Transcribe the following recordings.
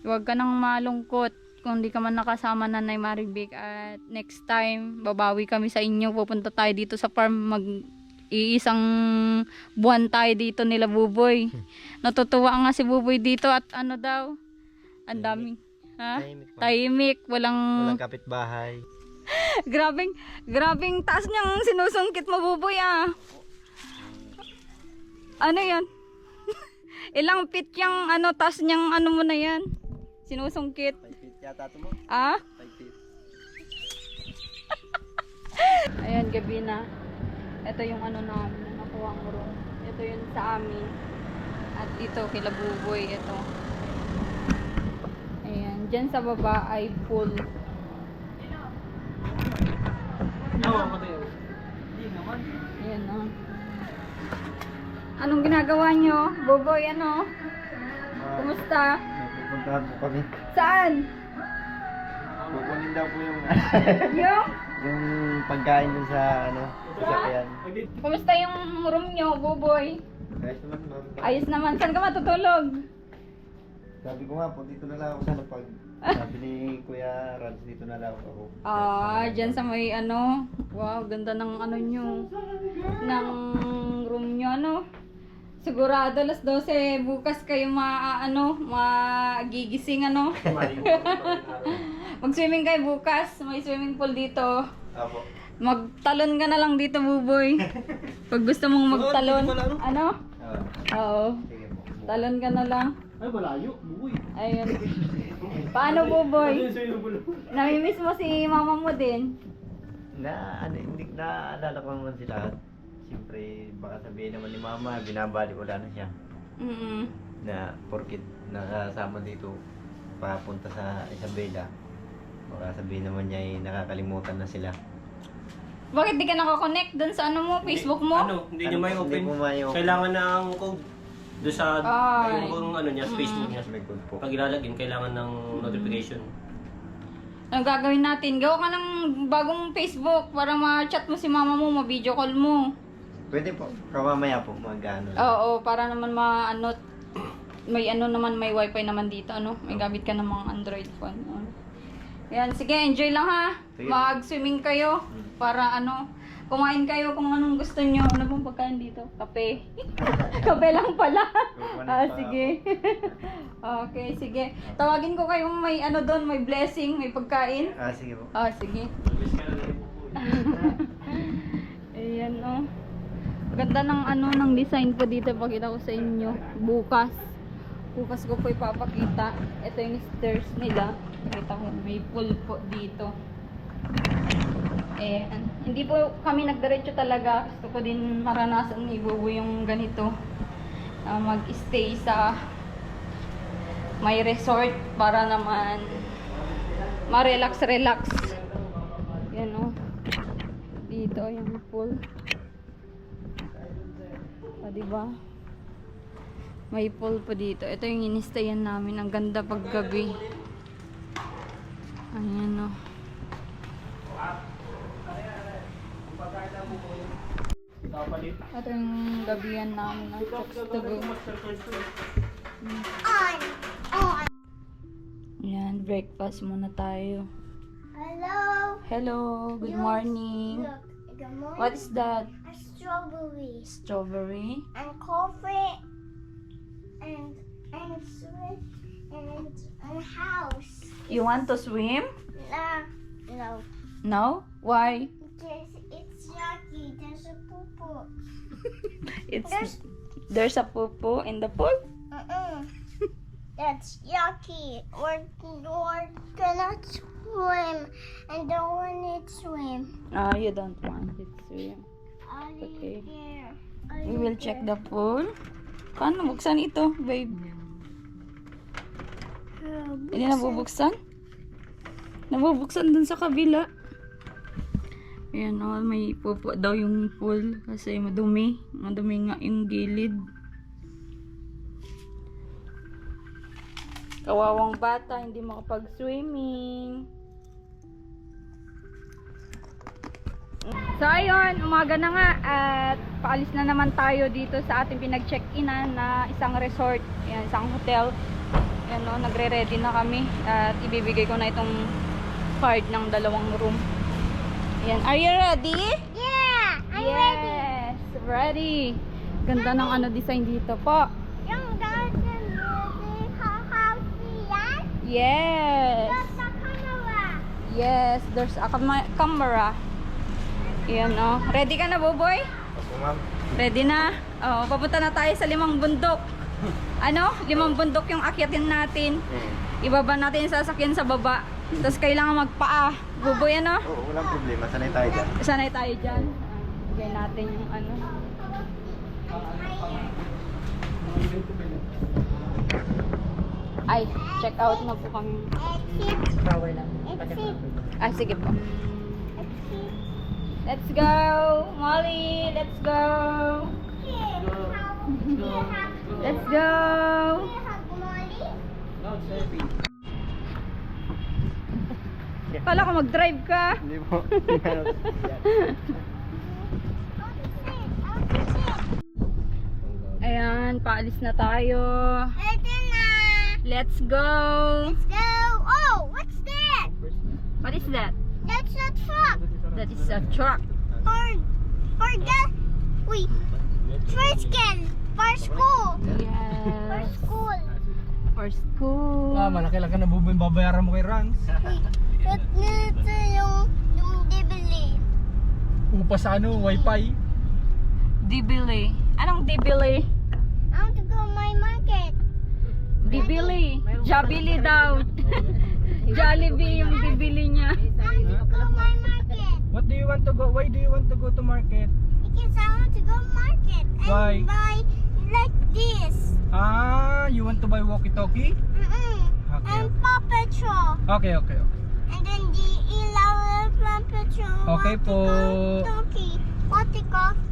Huwag ka nang malungkot kung di ka man nakasama na Nanay Maribik. At next time, babawi kami sa inyo. Pupunta tayo dito sa farm. Iisang buwan tayo dito nila Buboy. Natutuwa nga si Buboy dito at ano daw, ang daming tahimik, walang kapitbahay. grabing taas niyang sinusungkit mo Buboy ah. Ano yan? Ilang feet yung taas niyang mo na yan? Sinusungkit. 5 feet yata ito mo? Ah? 5 feet. Ayan, gabi na. Ito yung namin, nakuha ang room. Ito yun sa amin. At ito, kila Buboy, ito. Ayan, dyan sa baba ay pool. Ayan o. Anong ginagawa nyo? Buboy, Kumusta? Pupuntahan po kami. Saan? Kukunin daw po yung Yung? pagkain dun sa sasakyan. Kumusta yung room nyo, Buboy? Ayos naman, ma'am. Ayos naman. Saan ka matutulog? Sabi ko nga po, dito na lang ako sa lapag. Sabi ni Kuya Rans, dito na lang ako. Dyan sa may wow, ganda ng nyo. Ng room nyo, Sigurado alas 12 bukas kayo magigising Mag-swimming kayo bukas. May swimming pool dito. Apo. Magtalon ka na lang dito, Buboy. Pag gusto mong magtalon. Oo. Sige po. Talon ka na lang. Ay, malayo. Buboy. Ayun. Paano, Buboy? Namimiss mo si mama mo din? Hindi naalala ko naman sila. Siyempre, baka sabihin naman ni Mama, binabali wala na siya. Na porkit nakasama dito, papunta sa Isabela. Baka sabihin naman niya ay nakakalimutan na sila. Bakit di ka nakakonect dun sa Facebook mo? Hindi niya may open. Hindi mo may open. Kailangan ng code. Doon sa Ay. yung niya, sa Facebook niya. May code po. Pag ilalagin, kailangan ng notification. Anong gagawin natin? Gawa ka ng bagong Facebook para ma-chat mo si mama mo, ma-video call mo. Pwede po. Kamamaya po, mag-ano. Oo, para naman may wifi naman dito, May gamit ka ng mga Android phone. Yan, sige, enjoy lang ha. Sige. Mag-swimming kayo para kumain kayo kung anong gusto nyo. Ano bang pagkain dito? Kape. Kape lang pala. Sige. Okay, sige. Tawagin ko kayo may doon, may blessing, may pagkain. Sige po. Sige. Ayan, Ganda ng design po dito. Pakita ko sa inyo. Bukas ko po ipapakita. Ito yung stairs nila. Pakita ko, may pool po dito. Hindi po kami nagdiretso talaga. Gusto ko din maranasan ni Bubu yung ganito. Mag-stay sa may resort para naman ma-relax. Yan dito yung pool. Diba? May pool po dito. Ito yung inistayan namin. Ang ganda paggabi. Ayan Ito yung gabihan namin ng Chokes to Go. Ayan, breakfast muna tayo. Hello, good morning. Good morning. What is that? A strawberry. Strawberry? And coffee. And sweet. And a house. You want to swim? No. No? Why? It's yucky. There's a poo-poo. There's a poo-poo in the pool? That's yucky. We're gonna swim. And don't want to swim. You don't want it to swim. Okay. Here. We will check the pool. Paano buksan ito, babe? Hindi nabubuksan? Nabubuksan dun sa kabila. Ayan may pupo daw yung pool kasi madumi. Madumi nga yung gilid. Kawawang bata, hindi makapag-swimming. So ayun, umaga na nga at paalis na naman tayo dito sa ating pinag-check-inan na isang resort, yan, isang hotel. Yan o, nagre-ready na kami. At ibibigay ko na itong card ng 2 room. Yan. Are you ready? Yeah, I'm ready. Yes, ready. Ganda ng ano design dito po. Yung garden music, how yan? Yes. That's the camera. Yes, there's a camera. Yan o. Ready ka na, Buboy? Opo, ma'am. Ready na? Oh, papunta na tayo sa 5 bundok. Ano? 5 bundok yung akyatin natin. Ibaba natin yung sasakyan sa baba. Tapos kailangan magpaa. Buboy, ano? Oo, walang problema. Sanay tayo dyan. Sanay tayo dyan. Bigay natin yung ano. Ay, check out na po kami. Ah, sige po. Let's go! Molly! Let's go! Let's go! Kala ko mag-drive ka. Hindi po. Ayan, paalis na tayo. Ito na. Let's go! Let's go. Oh, what's that? What is that? That's a truck. That is a truck. For the wait. First can for school. For Yes. school. For school. Malaki-laki na bubo yung babayaran mo kay Rans. Wait, ito yung dibili. Upa sa ano, wifi. Dibili. Anong dibili? I want to go my market. Dibili. Jabili daw. Jollibee yung dibili niya. I want to go my market. What do you want to go? Why do you want to go to market? Because I want to go market and Why? buy like this. Ah, you want to buy walkie-talkie? Okay. And Paw Patrol. Okay. And then the ilaw Paw Patrol. Okay po. Walkie-talkie. Walkie-talkie.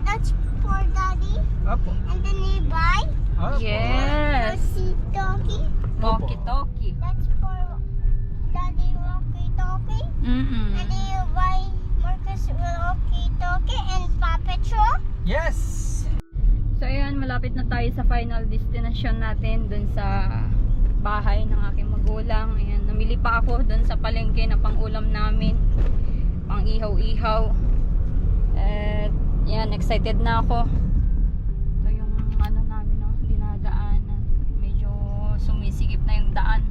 That's for daddy. Apo. And then you buy Apo. Yes. walkie-talkie. Walkie-talkie. That's for daddy walkie-talkie. Mm-mm. And then you buy Marcus walkie-talkie and Paw Patrol. Yes! So ayan, malapit na tayo sa final destination natin dun sa bahay ng aking magulang. Ayan, namili pa ako dun sa palengke na pang-ulam namin. Pang ihaw-ihaw. At yan, excited na ako. Ito yung ano namin, no, dinadaanan. Medyo sumisigip na yung daan.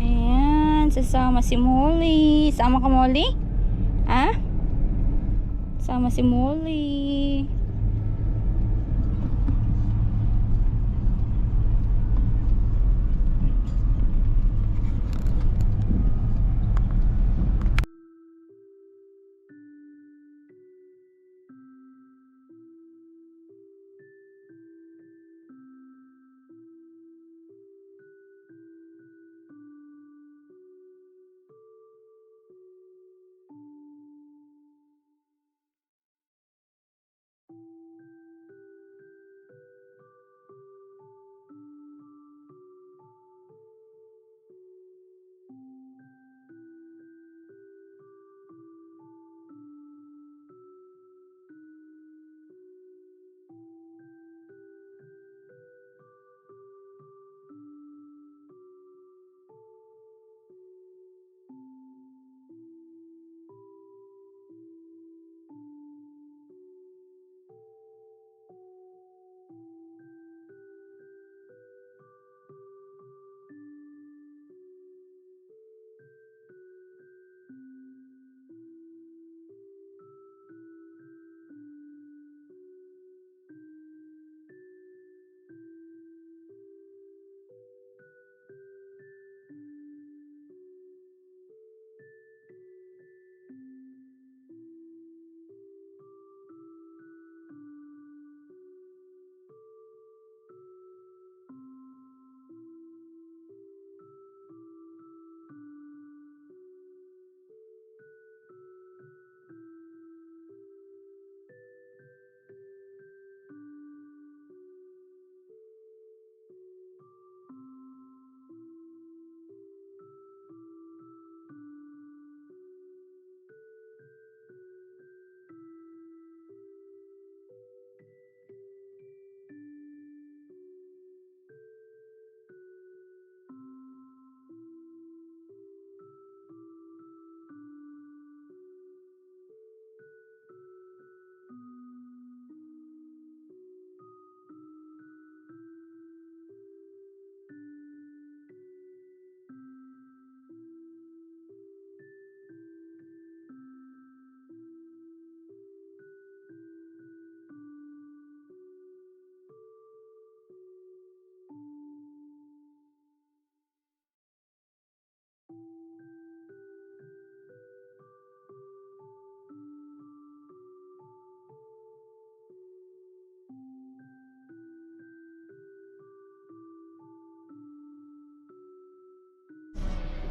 Ayan, sasama si Molly. Sama ka, Molly? Ha? Sama si Molly.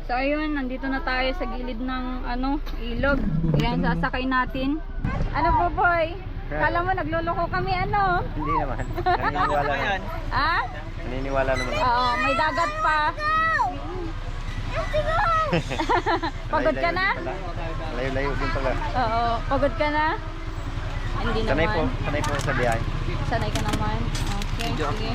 So ayun, nandito na tayo sa gilid ng ilog. Ayan, sasakay natin. Ano po boy? Kala mo nagloloko kami ano? Hindi naman. Naniniwala naman. Ah? Naniniwala naman. Oo, may dagat pa. Pagod ka na? Layo-layo din pala. Oo, pagod ka na? Hindi naman. Sanay po sa biyahe. Sanay ka naman. Okay, sige.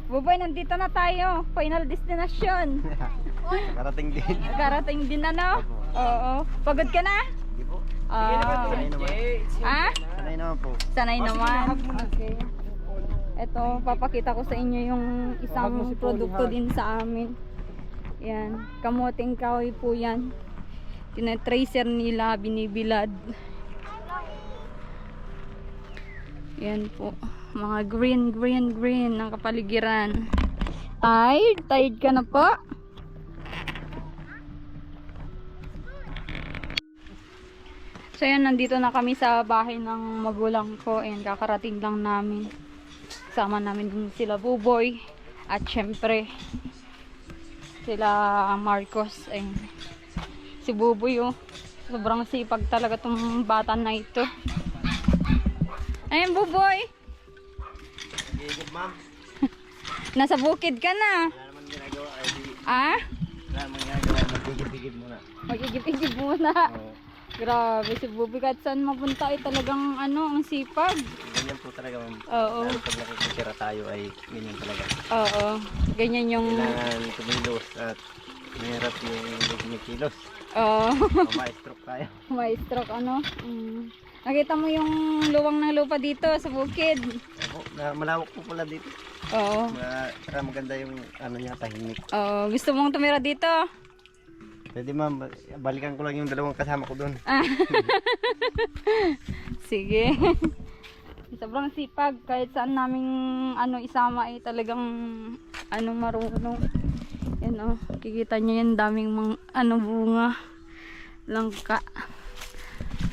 Buboy, nandito na tayo. Final destination. Karating din. Karating din ano? Oo. Pagod ka na? Hindi po. Ah. Sanay naman. Ah? Sanay naman po. Sanay naman. Okay. Ito, papakita ko sa inyo yung isang produkto din sa amin. Yan. Kamuting kahoy po yan. Tinatracer nila, binibilad. Yan po. Mga green ng kapaligiran. Tired ka na po? So yan, nandito na kami sa bahay ng magulang ko. Ayan, kakarating lang namin. Kasama namin din sila Buboy. At syempre, sila Marcos. Ayan. Si Buboy, oh. Sobrang sipag talaga tong bata na ito. Ayan, Buboy. Gigib, ma'am. Nasa bukid ka na. Wala naman ginagawa. Ay, di. Ah? Wala naman ginagawa. Magigib-gigib muna. Magigip-igip muna. Oo. Grabe, si Buboy kahit saan mapunta ay talagang ang sipag. Ganyan po talaga, ma'am. Oo. Lalo pag nakikitira tayo ay ganyan talaga. Oo. Ganyan yung... Kailangan tumilos at Mahirap yung kilos. Oo. Ma-stroke tayo. May stroke ano. Nakita mo yung luwang ng lupa dito sa bukid. Ako, malawak po pala dito. Oo. Saka maganda yung ano niya, tahimik. Oo. Gusto mong tumira dito? Pwede ma'am, balikan ko lang yung dalawang kasama ko doon. Sige. Sobrang sipag. Kahit saan naming isama ay talagang marunong. Yan kikita nyo yan, daming bunga. Langka.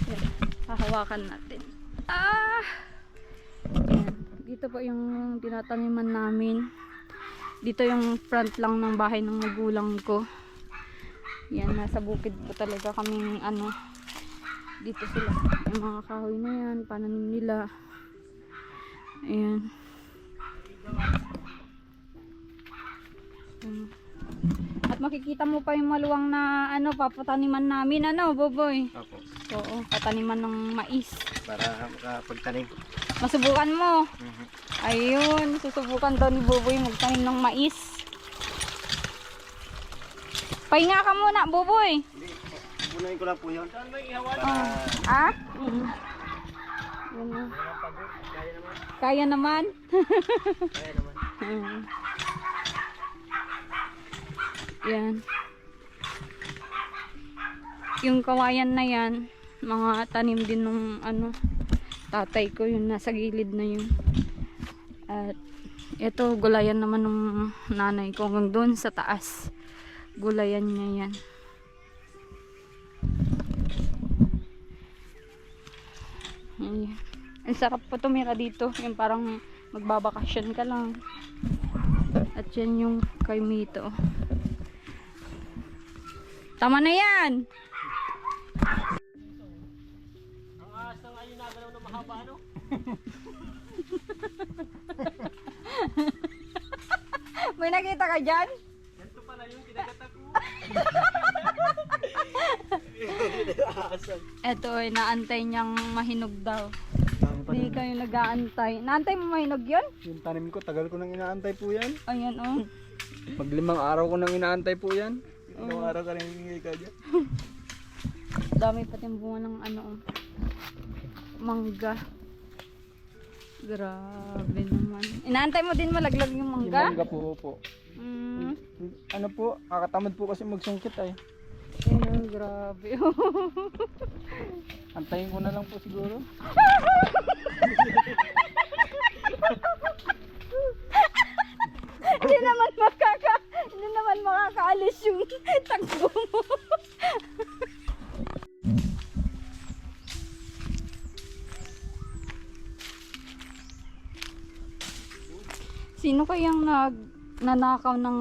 Yan, hahawakan natin. Yan. Dito po yung tinataniman namin. Dito yung front lang ng bahay ng magulang ko. Yan, nasa bukid po talaga kaming dito sila. Yung mga kahoy na yan, pananim nila. Ayan. At makikita mo pa yung maluwang na papataniman namin, Boboy? Opo. Oo, pataniman ng mais. Para makapagtanim. Masubukan mo. Ayun, susubukan daw ni Boboy magtanim ng mais. Pahinga ka muna, Boboy. Punuin ko lang po yun. Yan na. Kaya naman. Kaya naman. Yan. Yung kawayan na yan, mga tanim din nung tatay ko, yung nasa gilid na yun. At ito, gulayan naman nung nanay ko hanggang doon sa taas. Gulayan niya yan. Ayan. Ang sarap po tumira dito. Yung parang magbabakasyon ka lang. At yan yung kay Mito. Tama na yan! Ang ahas na ngayon nagalaw na mahaba, ano? May nakita ka dyan? Ganito pala yung kinagata ko. Eto ay naantay niyang mahinog daw. Hindi kayo nag-aantay. Naantay mo mahinog yun? Yung tanim ko, tagal ko nang inaantay po yan. Ayan Mag 5 araw ko nang inaantay po yan. Ilang araw ka rin hingay ka dyan. Dami pati bunga ng mangga. Grabe naman. Inaantay mo din malaglag yung Yung mangga? mangga po. Ano po, kakatamad po kasi magsungkit ay. Ayun, grabe. Antayin ko na lang po siguro. Hindi naman makakaalis yung takbo mo. Sino kayang nanakaw ng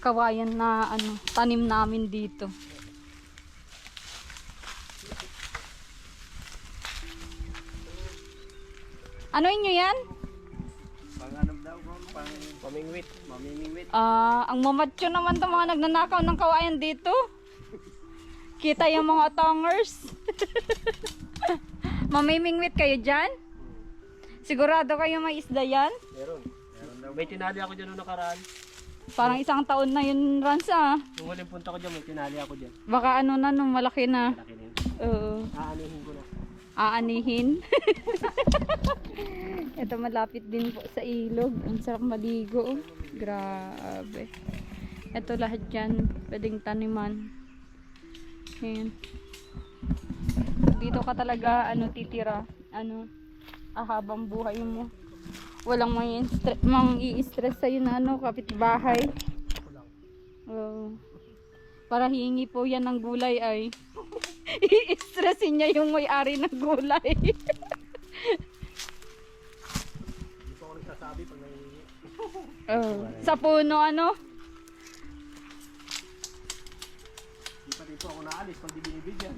kawayan na tanim namin dito? Ano inyo yan? Pang daw ko? Pamingwit. Mamimingwit. Ang mamatyo naman itong mga nagnanakaw ng kawayan dito. Kita yung mga tongers. Mamimingwit kayo dyan? Sigurado kayo may isda yan? Meron daw. May tinali ako dyan nung nakaraan. Parang 1 taon na yun, Ransa. Nung huling punta ko dyan, may tinali ako dyan. Baka malaki na. Laki na yun. Oo. Aanihin ko na. Aanihin. Ito malapit din po sa ilog. Ang sarap maligo. Grabe. Ito lahat dyan. Pwedeng taniman. Ayan. Dito ka talaga titira. Habang buhay mo. Walang mang-i-stress sa'yo na kapitbahay. Para hingi po yan ng gulay ay i-stressin niya yung may-ari ng gulay. Hindi ko ako nagsasabi pag nangihingi. Sa puno Hindi pa dito ako naalis pag di binibigyan.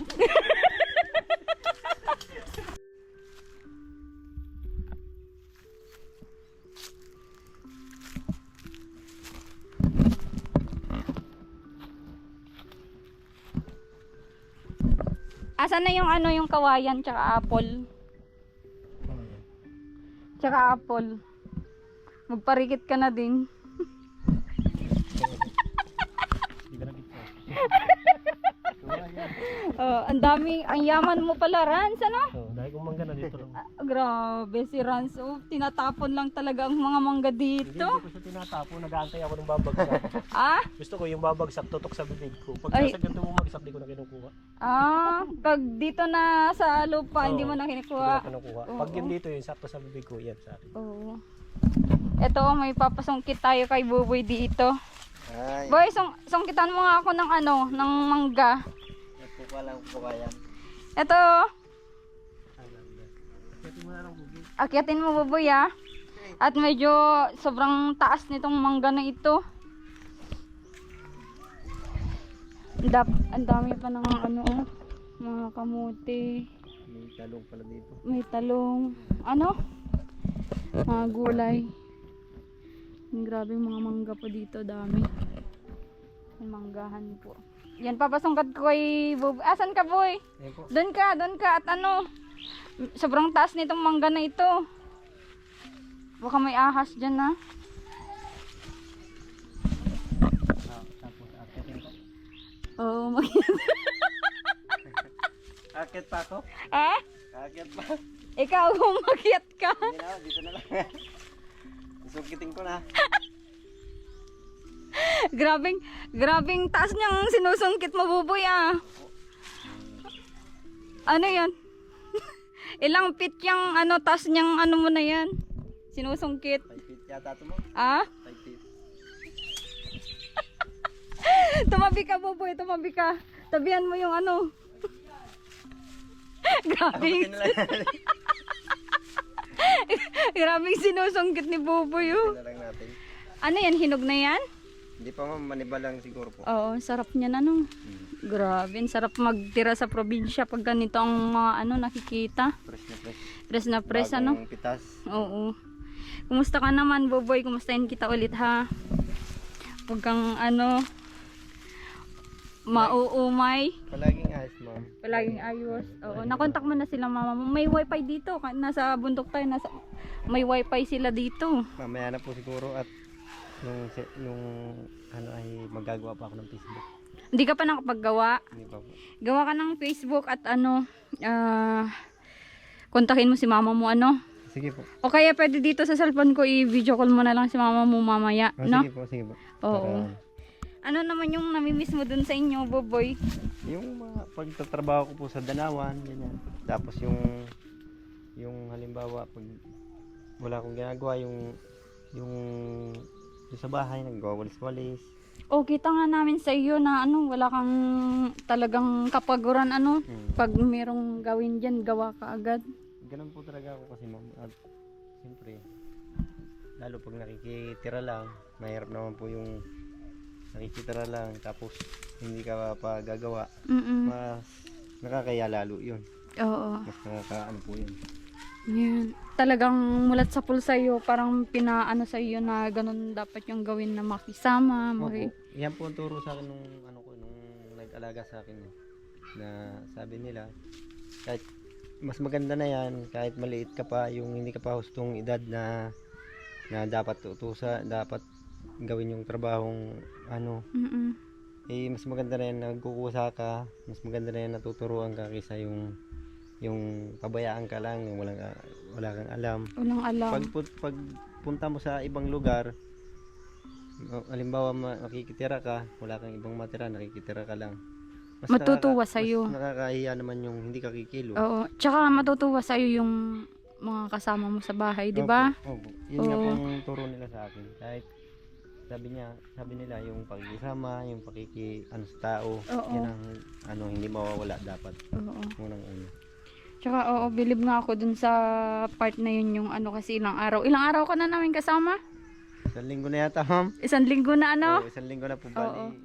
Asan na yung kawayan tsaka apple? Tsaka apple. Magparikit ka na din. Hindi ka nagkita. Ang dami, ang yaman mo pala, Rans, ano? So, dahil kung mangga na dito lang. Grabe si Rans, oh, tinatapon lang talaga ang mga mangga Hindi dito. ko siya tinatapo, nag-aantay ako ng babagsak. Ah? Gusto ko yung babagsak, tutok sa bibig ko. Ay. Pag nasa ganito bumagsak, di ko na kinukuha. Pag dito na sa lupa, hindi Oo, mo na Hindi ko kinukuha. na kinukuha. Oo. Pag yun dito, yung sakto sa bibig ko, yan sa akin. Oo. Ito, may papasungkit tayo kay Buboy dito. Ay, Boy, sungkitan mo nga ako ng ano, ng mangga. nagpupa lang po kaya. Ito, Pwede mo na lang bugin. akyatin mo Buboy ah. At medyo sobrang taas nitong mangga na ito. Ang dami pa ng ano, oh, mga kamote. May talong pala dito. May talong. Ano? Mga gulay. Grabe mga mangga po dito, dami. May manggahan po. Yan, papasungkat ko kay Bob. Asan ka, boy? Ayun po. Doon ka. At ano, sobrang taas nitong mangga na ito. Baka may ahas dyan, ha? Tapos, akyatin ko. Oo, Akit pa ako? Ah? Akit pa. Ikaw, umakyat ka. Hindi na, dito na lang. Sukitin ko na. Grabing taas niyang sinusungkit mo, Buboy, ah. Ano yan? Ilang feet yung ano, taas niyang ano mo na yan? Sinusungkit. 5 feet yata ito mo. Ah? 5 feet. Tumabi ka, Buboy, tumabi ka. Tabihan mo yung ano. Grabing, Abutin na lang. grabing sinusungkit ni Buboy, oh. Abutin na lang natin. Ano yan, hinog na yan? Hindi pa ma'am, maniba lang siguro po. Oo, sarap niyan ano. Grabe, ang sarap magtira sa probinsya pag ganito ang mga ano nakikita. Fresh na fresh. Press na press, ano? Bagong pitas. Oo. Kumusta ka naman, Boboy? Kumustahin kita ulit, ha? Huwag kang ano, mauumay. Palaging ayos ma'am. Palaging ayos. Oo, nakontak mo na sila, mama mo. May wifi dito. Nasa bundok tayo. May wifi sila dito. Mamaya na po siguro at nung ano ay magagawa pa ako ng Facebook. Hindi ka pa nakapaggawa. Hindi pa po. Gawa ka ng Facebook at ano, kontakin mo si mama mo, ano? Sige po. O kaya pwede dito sa cellphone ko i-video call mo na lang si mama mo mamaya, no? Sige po, sige po. Oo. Ano naman yung namimiss mo dun sa inyo, Boboy? Yung mga pagtatrabaho ko po sa Danawan, ganyan. Tapos yung halimbawa pag wala akong ginagawa, yung sa bahay nagwawalis-walis. O, kita nga namin sa iyo na ano, wala kang talagang kapaguran, ano? Pag merong gawin dyan, gawa ka agad. Ganun po talaga ako kasi ma'am. At siyempre, lalo pag nakikitira lang, mahirap naman po yung nakikitira lang tapos hindi ka pa gagawa. Mas nakakaya lalo yun. Oo. Mas nakakaano po yun. Yan. Talagang mulat sa pulsa iyo, parang pinaano sa iyo na ganun dapat yung gawin na makisama. Opo. Yan po ang turo sa akin nung nag-alaga sa akin na sabi nila kahit mas maganda na yan kahit maliit ka pa, yung hindi ka pa hustong edad na dapat utusan, dapat gawin yung trabahong ano, mas maganda na yan nagkukusa ka, mas maganda na yan natuturuan ka kaysa yung pabayaan ka lang, yung wala kang alam. Walang alam. Pag punta mo sa ibang lugar, halimbawa nakikitira ka, wala kang ibang matira, nakikitira ka lang. Mas Matutuwa sa'yo. Mas nakakahiya naman yung hindi ka kikilo. Oo. Tsaka matutuwa sa'yo yung mga kasama mo sa bahay, di ba? Opo. Yun nga pong turo nila sa akin. Kahit sabi nila yung pakikisama, yung ano sa tao, yan ang hindi mawawala dapat. Oo. Unang-una. Tsaka believe nga ako dun sa part na yun yung ano kasi ilang araw ka na namin kasama? 1 linggo na yata, ma'am. 1 linggo na ano? Oo, 1 linggo na po bali.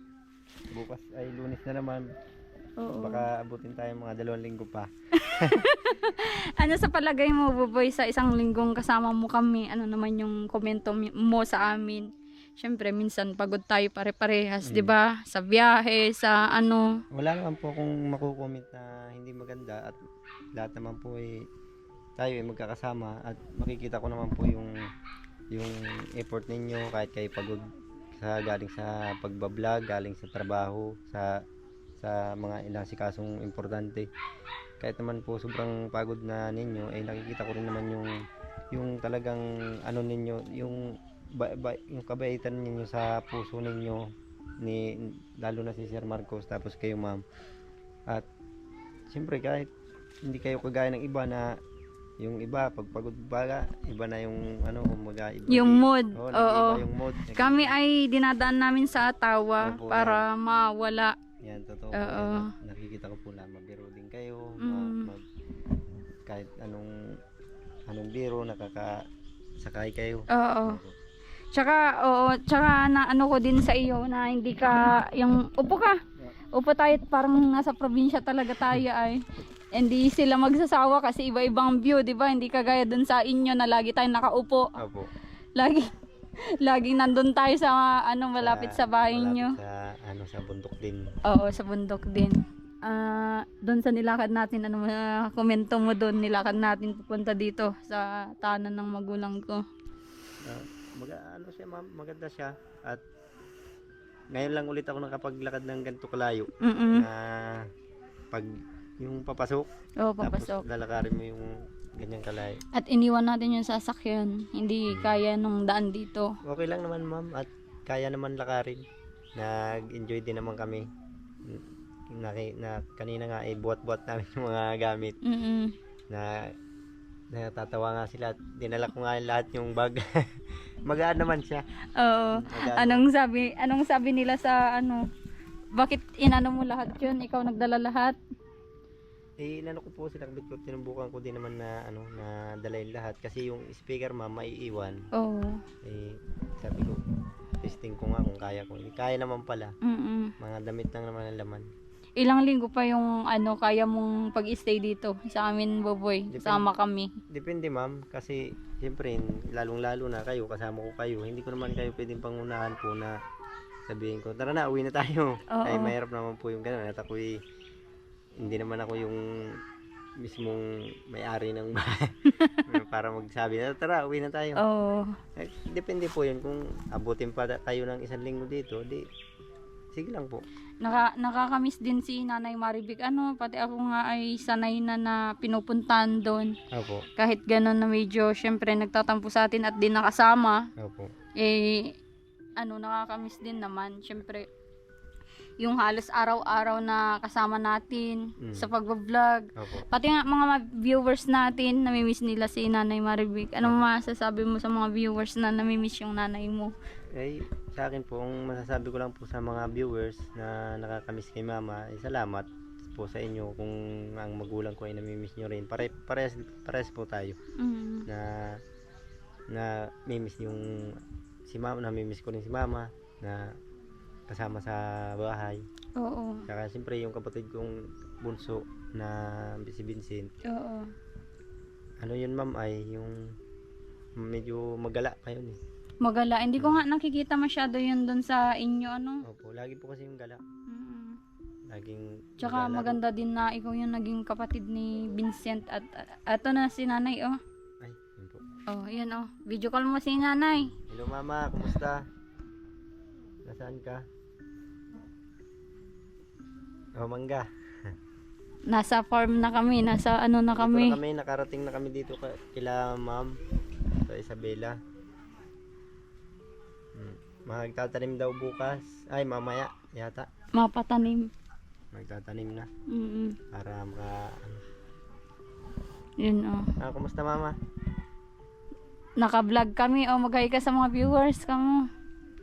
Bukas ay Lunes na naman. Oo. Baka abutin tayo mga 2 linggo pa. Ano sa palagay mo, Buboy, sa 1 linggong kasama mo kami, ano naman yung komento mo sa amin? Siyempre, minsan pagod tayo pare-parehas, di ba? Sa biyahe, sa ano. Wala naman po akong makukomment na hindi maganda at lahat naman po tayo magkakasama at makikita ko naman po yung effort ninyo kahit kayo pagod sa galing sa pagbablog, galing sa trabaho, sa mga inasikasong importante. Kahit naman po sobrang pagod na ninyo, eh nakikita ko rin naman yung talagang ano ninyo, yung yung kabaitan ninyo sa puso ninyo, lalo na si Sir Marcos, tapos kayo ma'am. At siyempre kahit hindi kayo kagaya ng iba na yung iba pag pagod baga, iba na yung ano, kumbaga iba Yung mood. Oo, Oo. nag-iba yung mood. Kami ay dinadaan namin sa tawa Opo, para mawala. Yan, totoo. Oo. Nakikita ko po na mabiro din kayo. Mm. Kahit anong biro, nakakasakay kayo. Oo. Tsaka na ano ko din sa iyo na hindi ka, yung upo ka. Upo tayo, parang nasa probinsya talaga tayo ay. Hindi sila magsasawa kasi iba-ibang view, di ba? Hindi kagaya dun sa inyo na lagi tayong nakaupo. Opo. Laging nandun tayo sa ano, malapit sa bahay nyo. Sa bundok din. Oo, sa bundok din. Doon sa nilakad natin, ano komento mo doon, nilakad natin pupunta dito sa tahanan ng magulang ko. Siya ma'am, maganda siya. At ngayon lang ulit ako nakapaglakad ng ganito kalayo. Mm. Na pag yung papasok, Oo, papasok. tapos lalakarin mo yung ganyang kalayo. At iniwan natin yung sasakyan. Hindi kaya nung daan dito. Okay lang naman ma'am, at kaya naman lakarin. Nag-enjoy din naman kami. Na kanina nga buhat-buhat namin yung mga gamit. Mm. Na natatawa nga sila at dinala ko nga lahat yung bag. Magaan naman siya. Oo. Magaan. Anong sabi nila sa ano? Bakit inano mo lahat 'yun? Ikaw nagdala lahat? Inano ko po sila, tinubukan ko din naman na na dalayin lahat kasi yung speaker ma'am maiiwan. Oo. Sabi ko, testing ko nga kung kaya ko. Kaya naman pala. Mm. Mga damit lang naman ang laman. Ilang linggo pa yung ano kaya mong pag-stay dito sa amin, Boboy? Sama kami. Depende ma'am, kasi siyempre lalong-lalo na kayo, kasama ko kayo. Hindi ko naman kayo pwedeng pangunahan po na sabihin ko, tara na, uwi na tayo. Oo. Ay mahirap naman po yung gano'n. At ako'y, hindi naman ako yung mismong may-ari ng bahay para magsabi na, tara, uwi na tayo. Oo. Depende po yun, kung abutin pa kayo ng 1 linggo dito, di, sige lang po. Nakakamiss din si Nanay Maribik. Pati ako nga ay sanay na pinupuntahan doon. Opo. Kahit gano'n na medyo, syempre, nagtatampo sa atin at di nakasama. Opo. Nakakamiss din naman. Syempre, yung halos araw-araw na kasama natin sa pagbablog. Opo. Pati nga mga viewers natin, namimiss nila si Nanay Maribik. Anong masasabi mo sa mga viewers na namimiss yung nanay mo? Sa akin po, ang masasabi ko lang po sa mga viewers na nakakamiss kay mama, salamat po sa inyo kung ang magulang ko ay namimiss nyo rin. Parehas po tayo na mimiss yung si mama, namimiss ko rin si mama na kasama sa bahay. Oo. Saka siyempre yung kapatid kong bunso na si Vincent. Oo. Ano yun ma'am ay yung medyo magala kayo eh. Magala. Hindi ko nga nakikita masyado yun doon sa inyo, Opo, lagi po kasi yung gala. Laging Tsaka magala. maganda din na ikaw yung naging kapatid ni Vincent at ato na si nanay, oh. Ay, yun po. Oh, yan, oh. Video call mo si nanay. Hello mama, kumusta? Nasaan ka? Oh, mangga. Nasa farm na kami, nasa ano na Dito kami. na kami, nakarating na kami dito kila ma'am sa Isabela. Magtatanim daw bukas. Ay, mamaya yata. Mapatanim. Magtatanim na para Yun, oh. kumusta mama? Naka-vlog kami, oh. Mag-hi ka sa mga viewers kamo.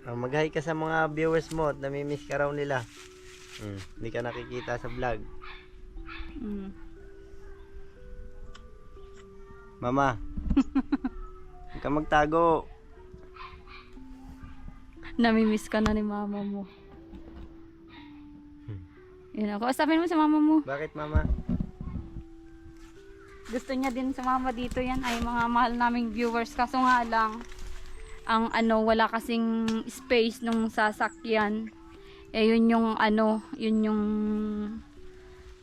Mag-hi ka sa mga viewers mo at namimiss ka raw nila. Hindi ka nakikita sa vlog. Mama, huwag ka magtago. Namimiss ka na ni mama mo. Yun, ako. Kausapin mo sa mama mo. Bakit mama? Gusto niya din sumama dito, yan ay mga mahal naming viewers. Kaso nga lang, ang wala kasing space nung sasakyan. Yun yung yun yung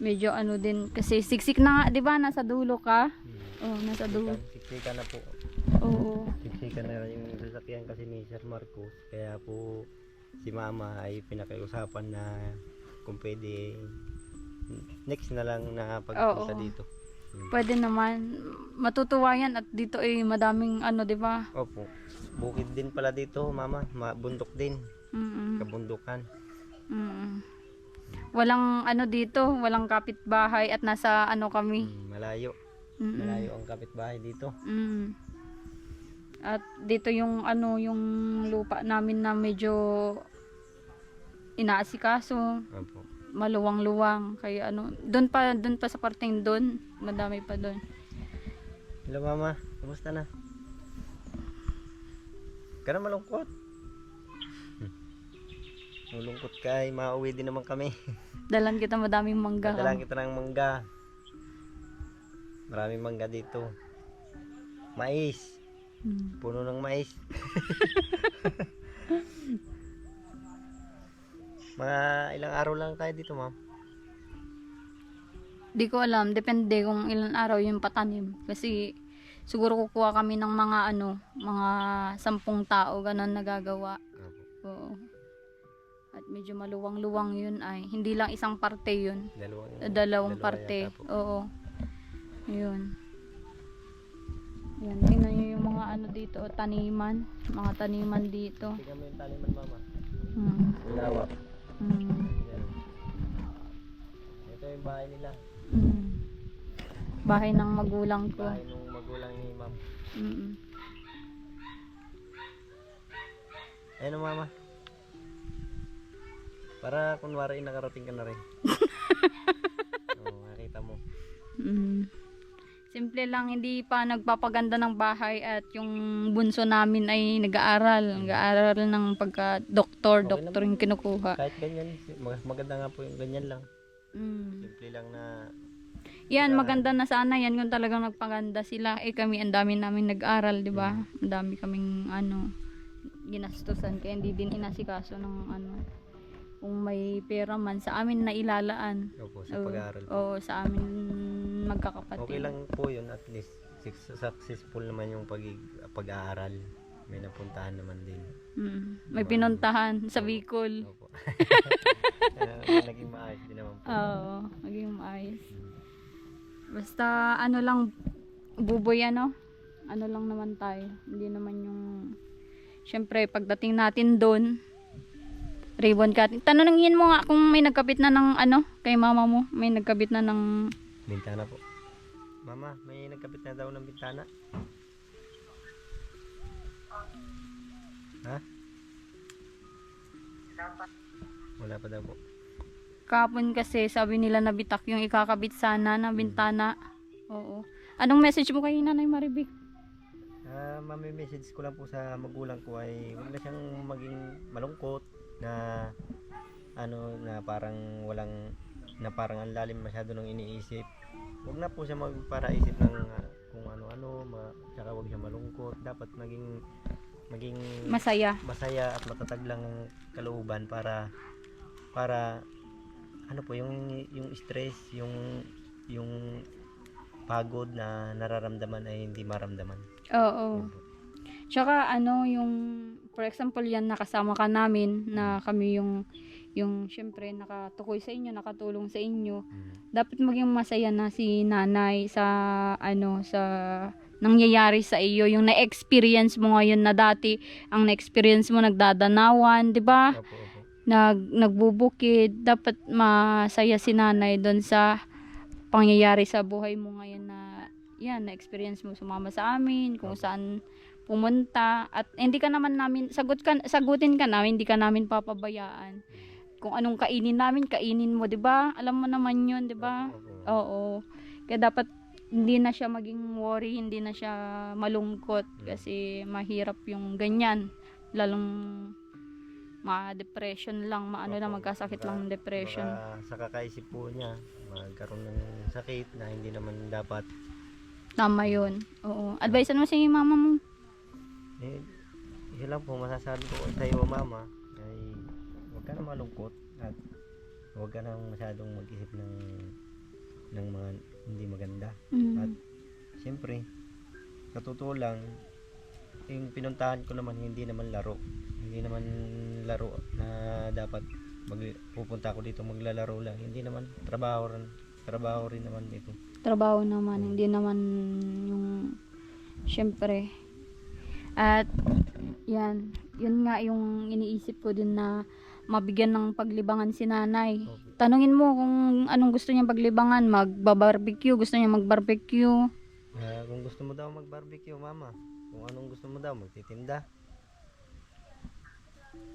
medyo din. Kasi siksik na nga, di ba? Nasa dulo ka. Oo, nasa dulo. Siksika na po. Oo. Siksika na yung sasakyan kasi ni Sir Marcos. Kaya po si mama ay pinakiusapan na kung pwede next na lang na pagpunta Oo. dito. Pwede naman. Matutuwa yan at dito ay madaming ano, di ba? Opo. Bukid din pala dito, mama. Bundok din. Mm-mm. Kabundukan. Mm-mm. Walang ano dito, walang kapitbahay at nasa ano kami. Malayo. Mm-mm. Malayo ang kapitbahay dito. Mm. At dito yung ano, yung lupa namin na medyo inaasikaso, Opo. maluwang-luwang. Kaya ano, doon pa sa parteng doon, madami pa doon. Hello mama, kumusta na? Ka na malungkot? Malungkot ka ay mauwi din naman kami. Dalan kita madaming mangga. Padalang kita ng mangga. Maraming mangga dito. Mais. Mm. Puno ng mais. Mga ilang araw lang tayo dito, ma'am. Di ko alam, depende kung ilan araw yung patanim. Kasi siguro kukuha kami ng mga ano, mga 10 tao ganun nagagawa. Oo. At medyo maluwang-luwang yun ay. Hindi lang isang parte yun. Dalawang parte. yata po. Oo. Yun. Yan, tingnan nyo yung mga ano dito, taniman. Mga taniman dito. Tingnan mo yung taliman, mama. Hmm. Lawak. Hmm. Yan. Ito yung bahay nila. Hmm. Bahay ng magulang ko. Bahay nung magulang ni ma'am. Mm. Ayun, mama. Para kunwari nakarating ka na rin. Oo, nakita mo. Mm. Simple lang, hindi pa nagpapaganda ng bahay at yung bunso namin ay nag-aaral. Nag-aaral ng pagka-doktor, Okay doktor yung kinukuha. Kahit ganyan, maganda nga po yung ganyan lang. Mm. Simple lang na Yan, maganda na sana yan kung talagang nagpaganda sila. Eh kami, ang dami namin nag-aral, di ba? Ang dami kaming ano, ginastusan. Kaya hindi din inasikaso ng ano, kung may pera man, sa amin na ilalaan. opo, sa pag-aaral po. Oo, sa amin magkakapatid. Okay lang po yun, at least successful naman yung pag-aaral. May napuntahan naman din. Mm. May pinuntahan sa Bicol. Opo. Naging maayos din naman po. Oo, maging maayos. Basta ano lang, buboy ano lang naman tayo. Hindi naman yung, syempre pagdating natin doon, ribbon cutting. Tanungin mo nga kung may nagkabit na ng ano, kay mama mo, may nagkabit na ng, Bintana po. Mama, may nagkapit na daw ng bintana. Ha? Wala pa daw po. kapon kasi sabi nila nabitak yung ikakabit sana na bintana. Oo. Anong message mo kay Nanay Maribik? Message ko lang po sa magulang ko ay huwag na siyang maging malungkot na ano na parang parang ang lalim masyado ng iniisip. Huwag na po siya magparaisip ng kung ano-ano, tsaka huwag siya malungkot. Dapat maging Masaya. masaya at matatag lang ang kalooban para ano po yung stress, yung pagod na nararamdaman ay hindi maramdaman. Oo. Tsaka ano yung, for example yan, nakasama ka namin na kami yung syempre nakatukoy sa inyo, nakatulong sa inyo. Dapat maging masaya na si nanay sa ano, sa nangyayari sa iyo, yung na-experience mo ngayon na dati ang na-experience mo nagdadanawan, 'di ba? Opo, opo. Nagbubukid, dapat masaya si nanay doon sa pangyayari sa buhay mo ngayon na yan, na-experience mo sumama sa amin, kung saan pumunta, at hindi ka naman namin, sagutin ka namin, hindi ka namin papabayaan. Kung anong kainin namin, kainin mo, 'di ba? Alam mo naman 'yun, 'di ba? Opo. Oo. Kaya dapat hindi na siya maging worry, hindi na siya malungkot kasi mahirap yung ganyan. Lalong ma-depression lang, magkasakit lang ng depression. Baka sa kakaisip po niya, magkaroon ng sakit na hindi naman dapat. Tama 'yun. Oo. Advisean mo si mama mo. Isa lang po masasabi ko sa iyo, mama, ay huwag ka na malungkot at huwag ka na masyadong mag-isip ng mga hindi maganda. At siyempre, sa totoo lang, yung pinuntahan ko naman hindi naman laro. Hindi naman laro na dapat pupunta ako dito maglalaro lang. Hindi naman trabaho rin naman ito. Trabaho naman, hindi naman yung syempre. At yan, yun nga yung iniisip ko din na mabigyan ng paglibangan si nanay. Okay. Tanungin mo kung anong gusto niya paglibangan, magba-barbecue, gusto niya mag-barbecue. Kung gusto mo daw mag-barbecue, mama. Kung anong gusto mo daw, magtitinda.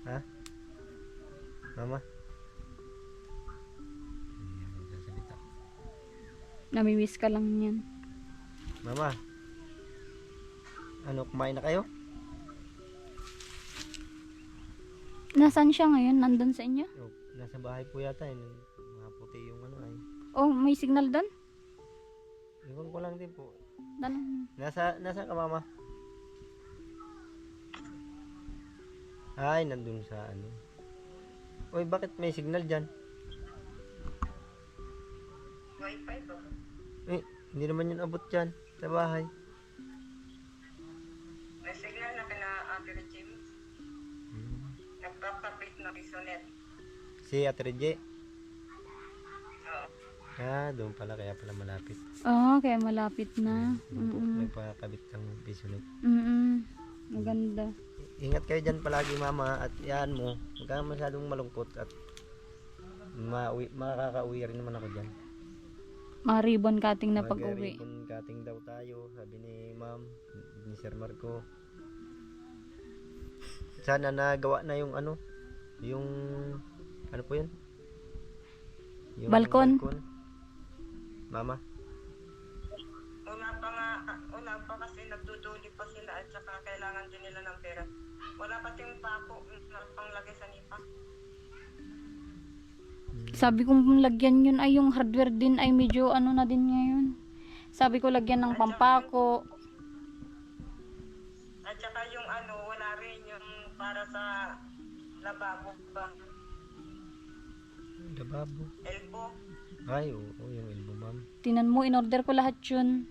Ha? Mama? Ayan, magsasalita. Namimiss ka lang yan. Mama? Ano, kumain na kayo? Nasaan siya ngayon? Nandun sa inyo? Oh, nasa bahay po yata. Mga puti yung ano ay. Oh, may signal doon? Iwan ko lang din po. Tanong. Nasa ka, mama? Ay, nandun sa ano. Uy, bakit may signal dyan? Wi-Fi ba? Eh, hindi naman yun abot dyan sa bahay. May signal na kina Ate Regine. Nagpapakabit na bisonet. Si Ate Reggie? Oo. Doon pala, kaya pala malapit. Oo, kaya malapit na. Nagpakabit ng pisonet. Maganda. Ingat kayo dyan palagi, mama, at yan mo. Huwag ka masyadong malungkot at makakauwi rin naman ako dyan. Mga-ribbon cutting na pag-uwi. Mag-ribbon cutting daw tayo, sabi ni ma'am, ni Sir Marco. Sana nagawa na yung ano po yun? Yung Balkon? Mama? Wala pa kasi nagduduli pa sila at saka kailangan din nila ng pera. Wala pa ting pako na panglagay sa nipa. Sabi kong lagyan yun ay yung hardware din ay medyo ano na din ngayon. Sabi ko lagyan ng pampako. At saka yung ano, wala rin yung para sa lababo ba? Lababo? Elbow. Ay, oo, yung elbow, ma'am. Tinan mo, in-order ko lahat yun.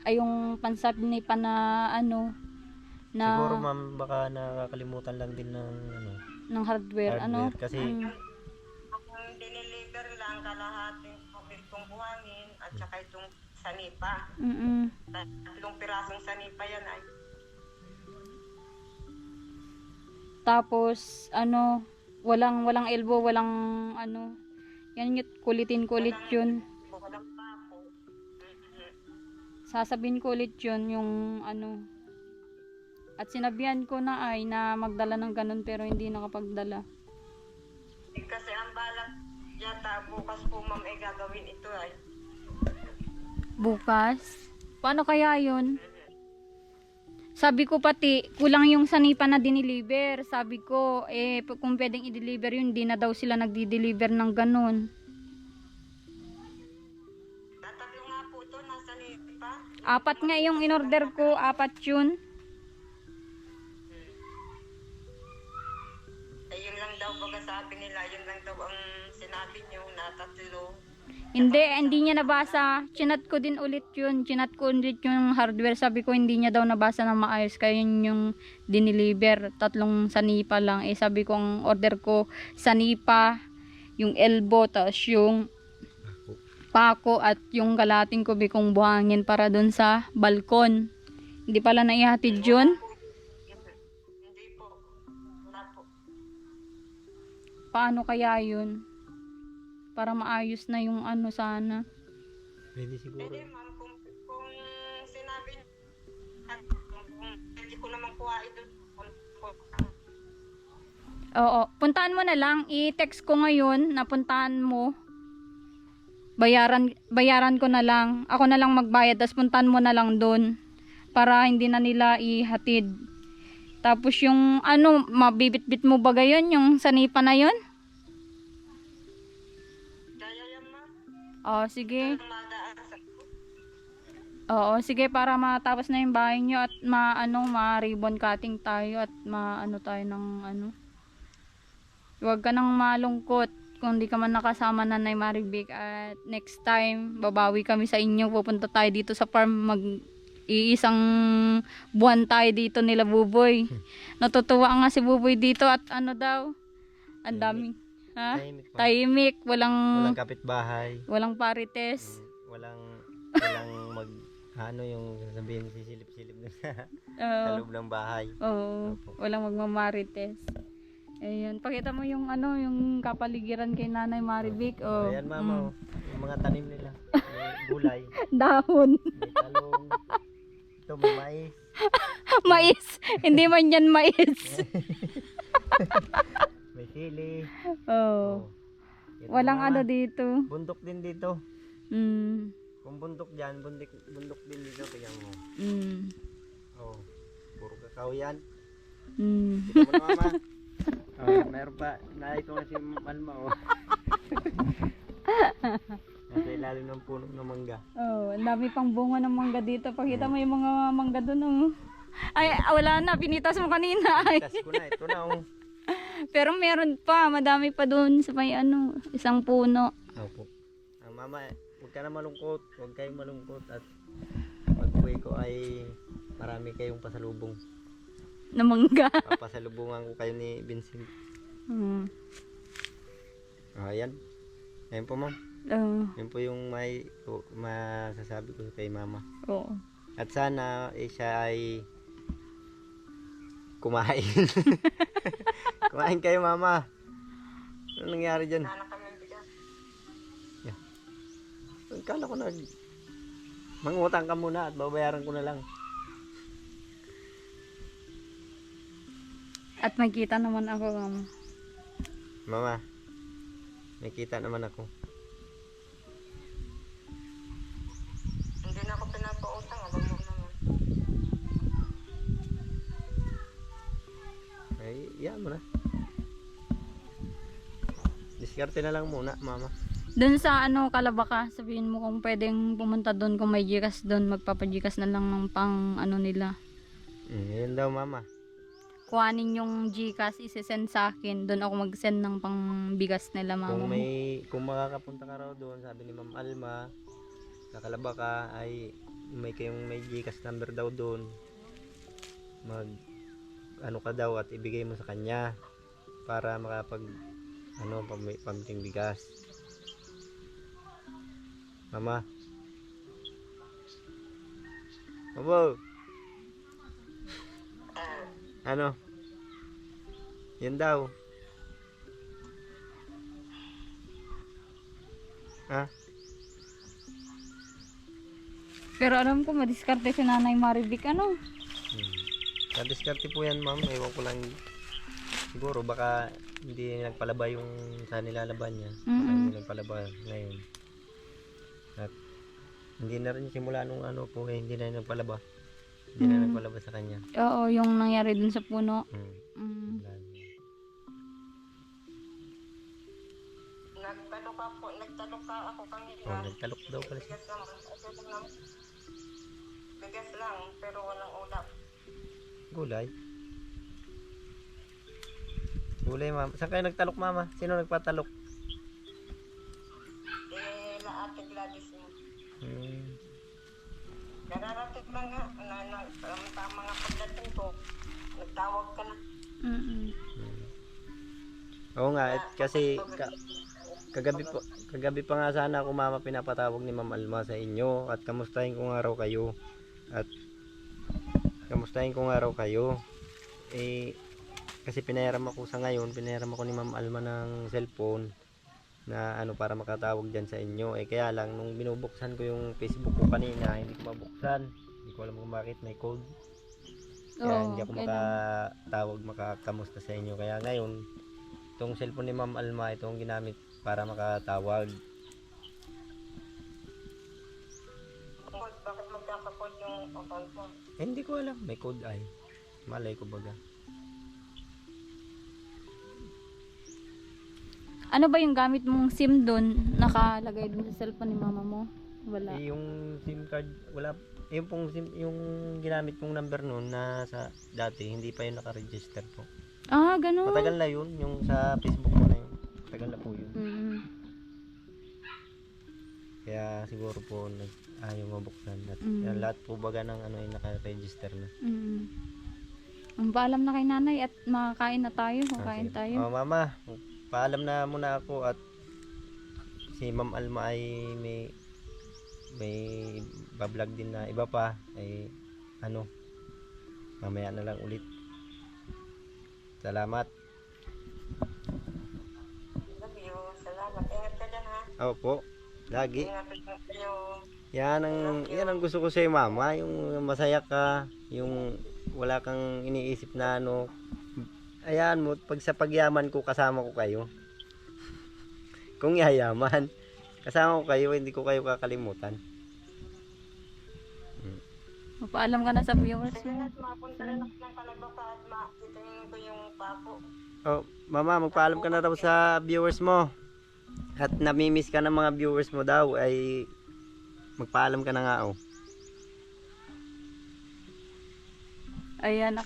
Ay yung pansabni pa na ano na Siguro, ma'am, baka nakakalimutan lang din ng ano, ng hardware. Ano? kasi Kung diniliver lang kalahating tubig kong buhangin at saka itong sanipa. Tatlong pirasong sanipa yan ay. Tapos ano, walang elbow, walang ano. Yan yung kulit yun. Walang pako. Sasabihin ko ulit yun yung ano. At sinabihan ko na ay na magdala ng ganun pero hindi nakapagdala. Kasi ang balak yata bukas po ma'am ay gagawin ito ay. Bukas? Paano kaya yun? Sabi ko pati, kulang yung sanipa na diniliver. Sabi ko, kung pwedeng i-deliver yun, di na daw sila nagdi-deliver ng ganun. Tatabi nga po ito, nasa nipa. 4 nga yung in-order ko, 4 yun. Ayun lang daw baga sabi nila, yun lang daw ang sinabi nyo na 3. Hindi niya nabasa. Chinat ko din ulit yun. Chinat ko ulit yung hardware. Sabi ko hindi niya daw nabasa na maayos. Kaya yun yung diniliver. 3 sanipa lang. Sabi ko ang order ko sanipa, yung elbow, tapos yung pako at yung kalating kubikong buhangin para dun sa balkon. Hindi pala naihatid yun. Hindi po. Wala po. Paano kaya yun? Para maayos na yung ano sana. pwede siguro. Pwede ma'am, kung sinabi at kung pwede ko naman kuha ito. Oo, puntahan mo na lang. I-text ko ngayon na puntahan mo. Bayaran ko na lang. Ako na lang magbayad, tapos puntahan mo na lang doon. Para hindi na nila ihatid. Tapos yung ano, mabibit-bit mo ba gayon? Yung sanipa na yon? Kaya yan ma'am. Oo, sige. Madaan sa Oo, sige, para matapos na yung bahay nyo at ma-ribbon cutting tayo at ma-ano tayo ng ano. Huwag ka nang malungkot kung di ka man nakasama na Nanay Maribik at next time, babawi kami sa inyo. Pupunta tayo dito sa farm iisang buwan tayo dito nila Buboy. Natutuwa nga si Buboy dito at ano daw, ang daming, ha? Tahimik pa. Tahimik, Walang kapitbahay. walang parites. Walang mag ano yung sabihin sisilip-silip na sa Oo. loob ng bahay. Oo, Opo. walang magmamarites. Ayun, pakita mo yung ano, yung kapaligiran kay Nanay Marivic. Oh. Ayan mama, oh. Yung mga tanim nila. May gulay, Dahon. may talong. Ito may mais. Mais. Hindi man yan mais. May sili. Oh. Yan, Walang mama. ano dito. Bundok din dito. Mm. Kung bundok dyan, bundok din dito. Tingnan mo. Mm. Oh, puro kakao yan. Mm. Kita mo na mama. Oh, meron pa. Naito nga si Alma, oh. Nasa ilalim ng puno ng mangga. Oh, ang dami pang bunga ng mangga dito. Pakita mo yung mga mangga doon. Oh. Ay, wala na. Pinitas mo kanina. Ay. Tas ko na. Ito na, oh. Pero meron pa. Madami pa doon sa may ano, isang puno. Opo. Mama, huwag ka na malungkot. Huwag kayong malungkot. At pag-uwi ko ay marami kayong pasalubong. Na mangga. Papasalubungan ko kayo ni Vincent. Mm. Ayan. Ayan po, ma'am. Oh, Yan po yung masasabi ko kay mama. oo. At sana siya ay kumain. Kumain kayo mama. Ano nangyari dyan? Sana kami bigas. Kala ko mangutang ka muna at babayaran ko na lang. At magkita naman ako, mama. Mama, may kita naman ako. Hindi na ako pinapautang. Alam mo naman. Ay, yan mo na. Diskarte na lang muna, mama. Doon sa ano, Kalabaka, sabihin mo kung pwedeng pumunta doon, kung may Gcash doon, magpapagikas na lang ng pang ano nila. Yan daw, mama. Kuhanin yung Gcash, isi-send sa akin. Doon ako mag-send ng pang bigas nila, mama. Kung makakapunta ka raw doon, sabi ni Ma'am Alma, sa Kalabaka ay may Gcash number daw doon. Ano ka daw at ibigay mo sa kanya para makapag pambiling bigas. Mama. Mama. Ano? Yan daw. Ha? Pero alam ko, madiskarte si Nanay Marivic, ano? Diskarte po yan, ma'am. Ewan ko lang. Siguro baka hindi nagpalaba yung sa nilalaban niya. Baka hindi nagpalaba ngayon. At hindi na rin simula nung hindi na nagpalaba. Hindi na nagpalaba sa kanya. Oo, yung nangyari dun sa puno. Mm. Nagtalok ka ako kanina. Oh, nagtalok daw pala siya. Bigas lang, pero walang ulap. Gulay. Gulay, mama. Saan kayo nagtalok, mama? Sino nagpatalok? Ate Gladys mo. Hmm. Nararating lang nga, tama nga pagdating ko, nagtawag ka na. Oo nga, kasi kagabi pa nga sana ako, mama, pinapatawag ni Ma'am Alma sa inyo at kamustahin ko nga raw kayo. Kasi pinahiram ako ni Ma'am Alma ng cellphone na para makatawag dyan sa inyo. Kaya lang nung binubuksan ko yung Facebook ko kanina, hindi ko mabuksan. Hindi ko alam kung bakit may code. Kaya hindi ako makatawag, makakamusta sa inyo. Kaya ngayon, itong cellphone ni Ma'am Alma, itong ginamit para makatawag. Bakit magkakapod yung account mo? Hindi ko alam, may code ay. Malay ko baga. Ano ba yung gamit mong SIM doon? Nakalagay doon sa cellphone ni mama mo? Wala. Yung SIM card, wala. Yung ginamit kong number noon na sa dati, hindi pa yun naka-register po. Ah, ganun. Matagal na yun, yung sa Facebook ko na yun. Matagal na po yun. Mm. Kaya siguro po ayaw mabuksan. At yan, lahat po baga ng ano ay naka-register na. Ang paalam na kay nanay at makakain na tayo. Kakain Sige. tayo. Oh, mama, paalam na muna ako at si Ma'am Alma ay may bablog din na iba pa ay ano mamaya na lang ulit. Salamat. Love you. Salamat. Ingat ka dyan, ha? Opo, lagi. Ingat kayo. Yan ang gusto ko sa mama, yung masaya ka, yung wala kang iniisip na ano. Ayan mo, pag sa pagyaman ko kasama ko kayo. Kung yayaman, kasama ko kayo, hindi ko kayo kakalimutan. Mapaalam ka na sa viewers Sige mo. na, mapunta rin ako ng Kalabaka at makitinin ko yung papo. Oh, mama, magpaalam ka na daw sa viewers mo. At namimiss ka ng mga viewers mo daw ay magpaalam ka na nga oh. Ayan,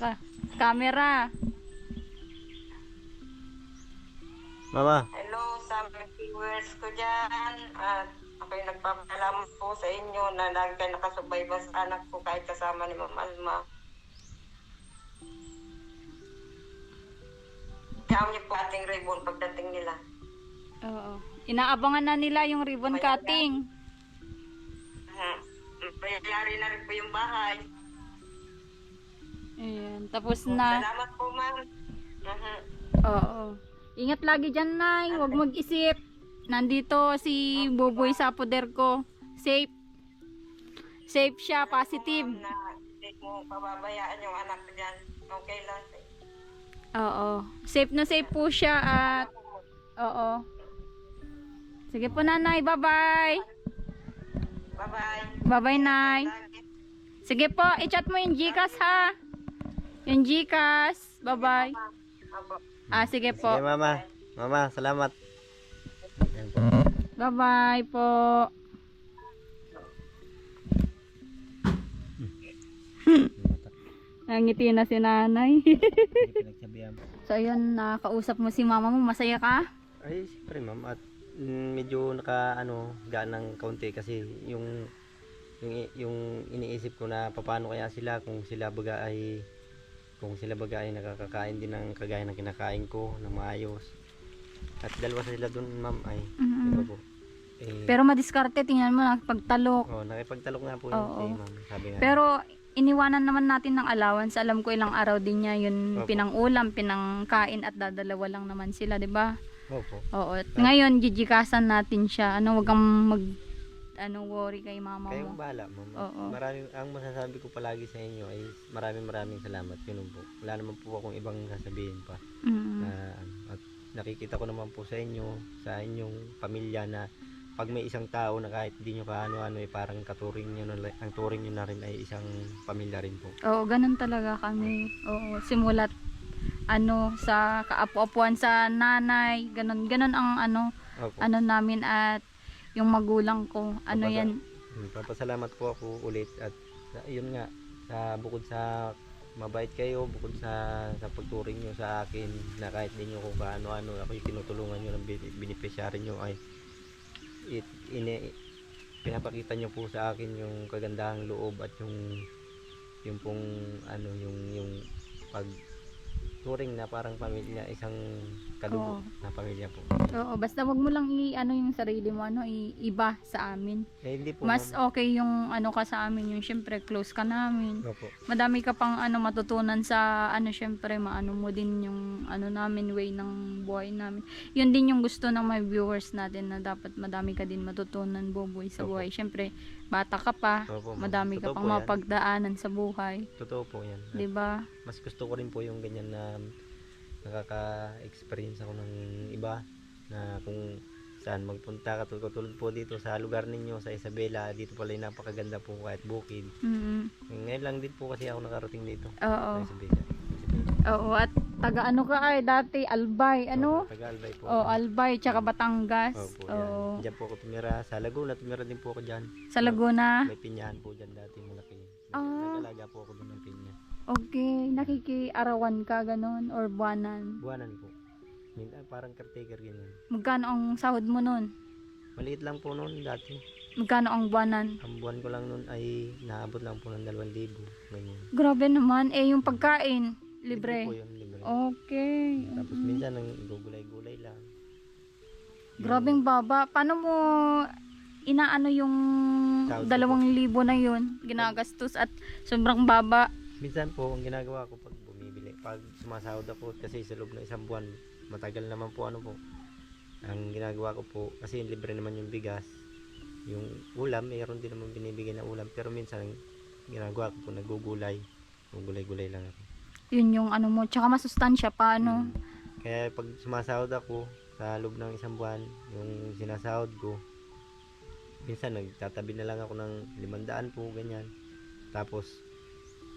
camera. Mama, Hello sa mga viewers ko dyan. At ako'y nagpapalaman po sa inyo na lagi kayo nakasubaybay sa anak ko kahit kasama ni Ma'am Alma. Kaya niyo po ating ribbon pagdating nila. Oo. Inaabangan na nila yung ribbon cutting. Bayari na rin po yung bahay. Ayan, tapos na. Salamat po, ma'am. Oo. Ingat lagi dyan, Nay. Huwag mag-isip. Nandito si Buboy sa poder ko. Safe. Safe siya, positive. Na hindi mo pababayaan yung anak ko dyan. Okay lang. Oo. Safe na safe po siya at oo. Sige po, Nanay. Bye-bye. Bye-bye. Bye-bye, Nay. Sige po, i-chat mo yung Gcash, ha? Yung Gcash. Bye-bye. Apo. Sige po. sige mama. Mama, salamat. Yan po. Bye-bye po. Nangiti na si nanay. Hindi pinagsabihan. So ayun, nakausap mo si mama mo. Masaya ka? Ay, siyempre ma'am. At medyo gaan ng kaunti kasi yung iniisip ko na paano kaya sila kung sila baga ay nakakakain din ng kagaya ng kinakain ko na maayos. At dalawa sila doon ma'am ay diba po? Pero madiskarte, tingnan mo, nakipagtalok. Nakipagtalok nga po yun Oo. si ma'am. Sabi nga. Pero iniwanan naman natin ng allowance. Alam ko ilang araw din niya yun Opo. pinang-ulam, pinang-kain at dadalawa lang naman sila, 'di ba? Opo. Oo. At ngayon gigikasan natin siya. Wag kang worry kay mama Kayong mo. bahala ma'am. Oo. Ang masasabi ko palagi sa inyo ay maraming salamat. Yun po. Wala naman po akong ibang sasabihin pa. At nakikita ko naman po sa inyo, sa inyong pamilya na pag may isang tao na kahit hindi nyo kaano-ano ay parang ang turing nyo na rin ay isang pamilya rin po. Oo, ganun talaga kami. Oo, simulat sa kaapu-apuan sa nanay, ganun ang Opo. namin at yung magulang ko. Papasalamat po ako ulit at yun nga, bukod sa mabait kayo, bukod sa pagturing nyo sa akin na kahit di nyo kung kaano-ano ako yung tinutulungan nyo ng beneficiary nyo ay pinapakita nyo po sa akin yung kagandahang loob at yung pong yung pagturing na parang pamilya, isang kadugo na pamilya po. Oo, basta wag mo lang yung sarili mo, iba sa amin. Hindi po Mas ma'am. okay yung ka sa amin, yung syempre close ka namin. Opo. Madami ka pang matutunan sa syempre maano mo din yung namin, way ng buhay namin. Yun din yung gusto ng mga viewers natin na dapat madami ka din matutunan, Buboy, sa Opo. buhay. Syempre bata ka pa, Opo, ma'am. madami ka Totoo pang po yan. mapagdaanan sa buhay, Totoo po yan. 'di ba? Mas gusto ko rin po yung ganyan na nakaka-experience ako ng iba na kung saan magpunta katulad po dito sa lugar ninyo sa Isabela. Dito pala yung napakaganda po kahit bukid. Ngayon lang din po kasi ako nakarating dito Oo. sa Isabela. Oo, at taga ka ay dati Albay, Taga-Albay po. Albay tsaka Batangas. Opo, Oo. yan. Diyan po ako tumira sa Laguna. Tumira din po ako dyan. Sa Laguna. May pinyahan po dyan dati malaki. Ah. Nag-alaga po ako doon ng pinya. Okay, nakikiarawan ka ganon or buwanan. Buwanan po. Parang caretaker ganyan. Magkano ang sahod mo nun? Maliit lang po noon dati. Magkano ang buwanan? Ang buwan ko lang nun ay naabot lang po ng 2,000. Ganyan. Grabe naman. Eh, yung pagkain, libre. Po yun, libre. Okay. Tapos minsan nang gugulay-gulay lang. Grabing baba. Paano mo inaano yung Sahod ko 2,000 na yun? Ginagastos at sobrang baba. Minsan po, ang ginagawa ko pag bumibili, pag sumasahod ako kasi sa loob ng isang buwan, matagal naman po ano po. Ang ginagawa ko po, kasi libre naman yung bigas, yung ulam, mayroon din naman binibigay na ulam, pero minsan ang ginagawa ko po, nagugulay, gulay-gulay lang ako. Yun yung ano mo. Tsaka masustansya pa, ano? Kaya pag sumasahod ako, sa loob ng isang buwan, yung sinasahod ko, minsan nagtatabi na lang ako ng 500 po, ganyan. Tapos,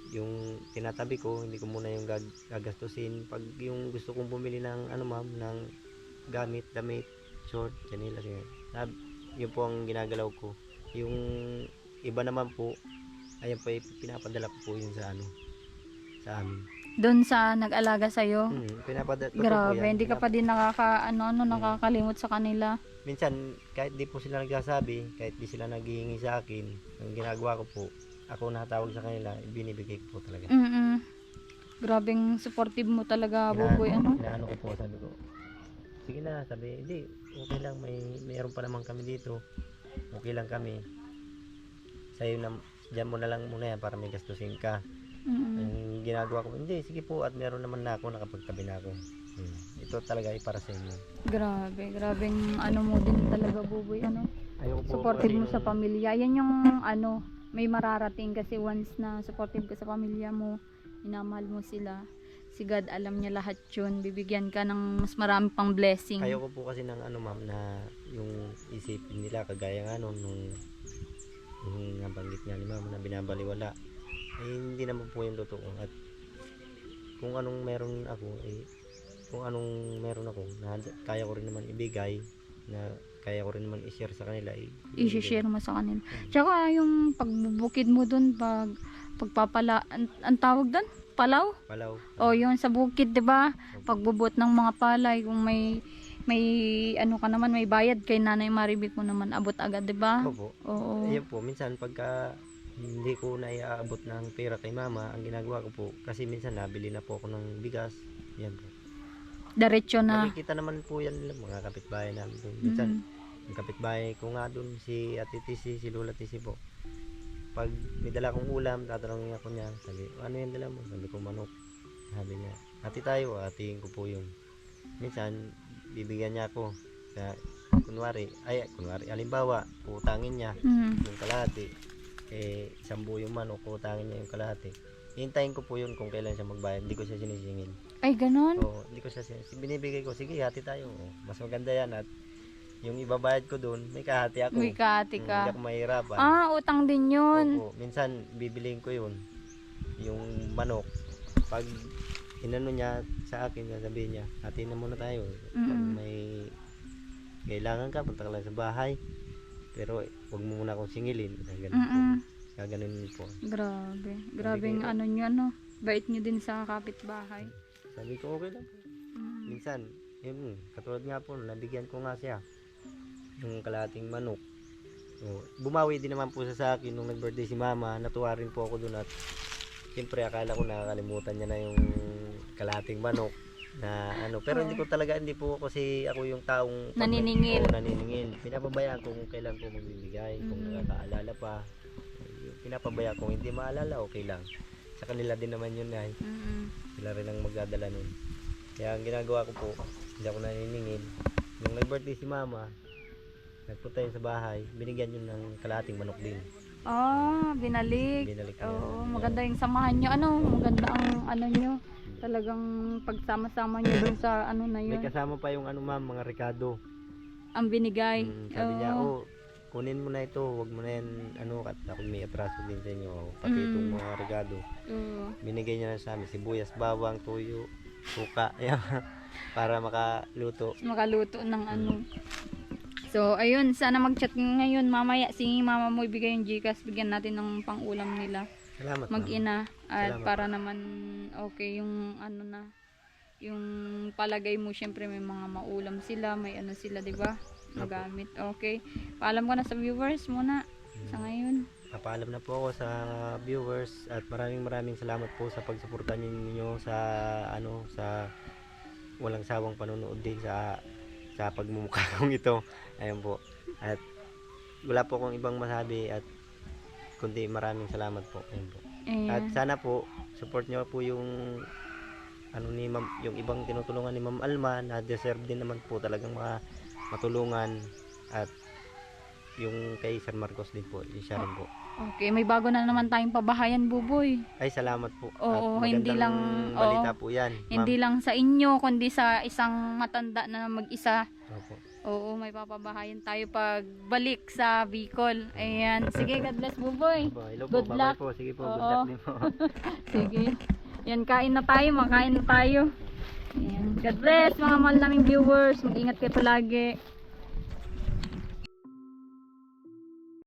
yung tinatabi ko, hindi ko muna yung gagastusin. Pag yung gusto kong bumili ng ano ma'am, ng gamit, damit, short, chanelas, yun po ang ginagalaw ko. Yung iba naman po, ayan po, pinapadala ko po yun sa ano, sa amin. Doon sa nag-alaga sa'yo. Pinapadala ko po Grabe, yan. hindi ka pa din nakakalimot sa kanila. Minsan, kahit di po sila nagsasabi, kahit di sila naghihingi sa akin, ang ginagawa ko po, ako natawag sa kanila, binibigay ko po talaga. Grabing supportive mo talaga, Buboy, ano? Inaano ko po, sabi ko, sige na, sabi, hindi, okay lang, mayroon pa naman kami dito, okay lang kami. Sa'yo na, dyan mo na lang muna yan para may gastusin ka. Ang ginagawa ko, hindi, sige po, at meron naman na ako, nakapagtabi na ako. Ito talaga ay para sa inyo. Grabing ano mo din talaga, Buboy, ano? Ayoko po, Supportive kasi mo sa pamilya. Yan yung ano, may mararating kasi once na supportive ka sa pamilya mo, minamahal mo sila. Si God, alam niya lahat yun. Bibigyan ka ng mas marami pang blessing. ayoko po kasi ng ano ma'am, na yung isipin nila, kagaya nga nung nabanggit nga ni ma'am na binabaliwala. Hindi naman po yung totoo. At kung anong meron ako, na kaya ko rin naman ibigay, na kaya ko rin naman i-share sa kanila, I-share mo sa kanila. Tsaka yung pagbubukid mo dun, pagpapala, ang tawag dun? Palaw? Palaw. O yun sa bukid, 'di ba? Pagbubot ng mga palay, kung may ano ka naman, may bayad kay Nanay Maribik mo naman abot agad, 'di ba? Opo. Oo. Ayun po, minsan pagka hindi ko na iaabot ng pera kay mama, ang ginagawa ko po, kasi minsan nabili na po ako ng bigas. Yan po. Diretso na. Nakikita naman po yan nila, mga kapitbahay namin doon. Minsan, yung kapitbahay ko nga doon, si Ate Tisi, si Lola Tisi po. Pag may dala kong ulam, tatanungin ako niya, sabi, ano yan dala mo? Sabi ko, manok. Sabi niya, hati tayo, hatiin ko po yung. Minsan, bibigyan niya ako. Kunwari, halimbawa, utangin niya yung kalahati. 10 yung manok, utangin niya yung kalahati. Hintayin ko po yun kung kailan siya magbayad. Hindi ko siya sinisingil. Ay, ganon? Oo, hindi ko siya binibigay ko, sige, hati tayo. Mas maganda yan at yung ibabayad ko doon, may kahati ako. May kahati Hindi ka. ako mahirapan. Utang din yun. Opo, minsan bibiliin ko yun, yung manok. Pag inano niya sa akin, sasabihin niya, hati na muna tayo. Pag may kailangan ka, punta ka lang sa bahay. Pero wag mo muna akong singilin. Ganun po. Gaganunin po. Grabeng ano nyo, ano? Bait nyo din sa kapitbahay. Sabi ko, okay lang po. Minsan, yun, katulad nga po, nabigyan ko nga siya yung kalahating manok. So, bumawi din naman po sa akin nung nag-birthday si mama. Natuwa rin po ako doon at siyempre akala ko nakakalimutan niya na yung kalahating manok na ano. Pero hindi po kasi ako yung taong Naniningil. Naniningil. Pinapabayaan ko kung kailan ko magbibigay, kung nakakaalala pa. Pinapabayaan ko, hindi maalala, okay lang. Sa kanila din naman yun ay. Sila rin ang magdadala nun. Kaya ang ginagawa ko po, hindi ako naniningil. Nung nag-birthday si mama, nagpunta yun sa bahay, binigyan yun ng kalahating manok din. Binalik. Binalik niya. Oo, maganda yung samahan nyo. Ano, maganda ang ano nyo. Talagang pagsama-sama nyo dun sa ano na May yun. kasama pa yung ano ma'am, mga Ricardo. Ang binigay. Sabi niya, kunin mo na ito, wag mo na yan, ano, at ako may atraso din sa inyo, pati itong mga Ricardo. Binigay niya na sa amin, sibuyas, bawang, tuyo, suka, yan, para makaluto. Makaluto ng ano. So, ayun, sana mag-chat ngayon mamaya. Si mama mo ibigay yung Gcash, bigyan natin ng pang-ulam nila. Salamat. Mag-ina. At Salamat. para naman okay yung ano na, yung palagay mo, syempre may mga maulam sila, may ano sila, di ba? magamit. Okay. Paalam ko na sa viewers muna sa ngayon. Napaalam na po ako sa viewers at maraming salamat po sa pagsuporta ninyo sa sa walang sawang panonood din sa pagmumukha kong ito. Ayun po. At wala po akong ibang masabi at kundi maraming salamat po. Ayun po. Ayan. At sana po support niyo po yung ni Ma'am, yung ibang tinutulungan ni Ma'am Alma na deserve din naman po talagang matulungan, at yung kay Sir Marcos din po, siya rin po. Okay, may bago na naman tayong pabahayan, Buboy. Ay, salamat po. Oo, at hindi lang balita po yan, hindi lang sa inyo kundi sa isang matanda na mag-isa. Opo. Oo, may papabahayan tayo pag balik sa Bicol. Ayan. Sige, God bless, Buboy. Hello Good po, luck. bye-bye po. Sige po, good Oo. luck din po. Sige. Yan, kain na tayo, makain na tayo. Ayan. God bless mga mahal naming viewers. Mag-ingat kayo palagi.